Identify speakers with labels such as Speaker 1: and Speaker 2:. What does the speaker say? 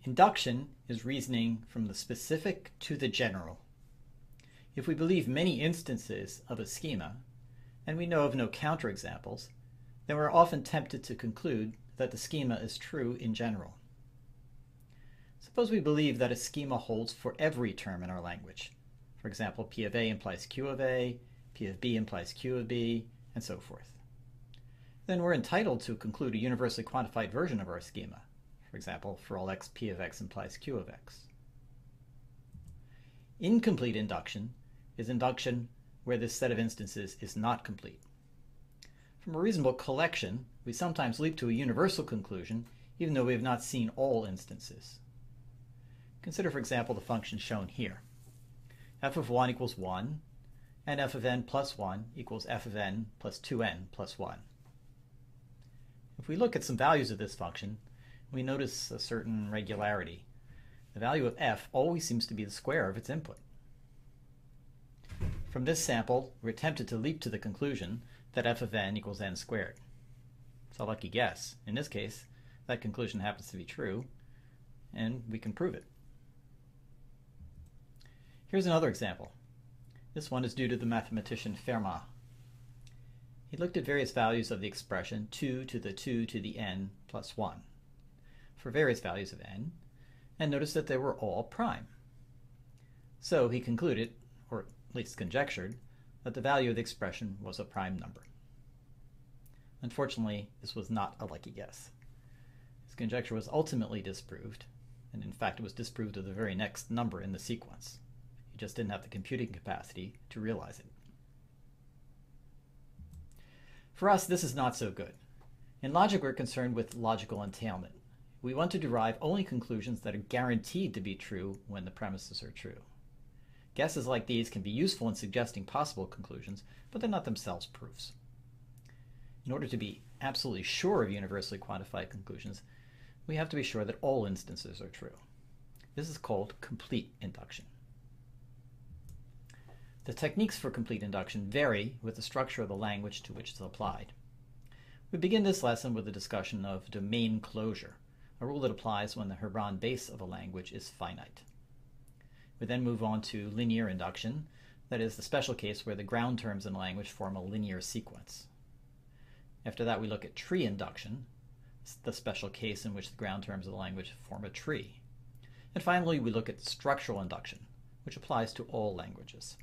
Speaker 1: Induction is reasoning from the specific to the general. If we believe many instances of a schema, and we know of no counterexamples, then we're often tempted to conclude that the schema is true in general. Suppose we believe that a schema holds for every term in our language. For example, P of A implies Q of A, P of B implies Q of B, and so forth. Then we're entitled to conclude a universally quantified version of our schema. For example, for all x, P of x implies Q of x. Incomplete induction is induction where this set of instances is not complete. From a reasonable collection, we sometimes leap to a universal conclusion even though we have not seen all instances. Consider, for example, the function shown here. F of 1 equals 1, and f of n plus 1 equals f of n plus 2n plus 1. If we look at some values of this function, we notice a certain regularity. The value of f always seems to be the square of its input. From this sample, we're tempted to leap to the conclusion that f of n equals n squared. It's a lucky guess. In this case, that conclusion happens to be true, and we can prove it. Here's another example. This one is due to the mathematician Fermat. He looked at various values of the expression 2 to the 2 to the n plus 1 for various values of n, and noticed that they were all prime. So he concluded, or at least conjectured, that the value of the expression was a prime number. Unfortunately, this was not a lucky guess. His conjecture was ultimately disproved, and in fact it was disproved of the very next number in the sequence. He just didn't have the computing capacity to realize it. For us, this is not so good. In logic, we're concerned with logical entailment. We want to derive only conclusions that are guaranteed to be true when the premises are true. Guesses like these can be useful in suggesting possible conclusions, but they're not themselves proofs. In order to be absolutely sure of universally quantified conclusions, we have to be sure that all instances are true. This is called complete induction. The techniques for complete induction vary with the structure of the language to which it's applied. We begin this lesson with a discussion of domain closure, a rule that applies when the Hebron base of a language is finite. We then move on to linear induction, that is the special case where the ground terms in a language form a linear sequence. After that, we look at tree induction, the special case in which the ground terms of the language form a tree. And finally, we look at structural induction, which applies to all languages.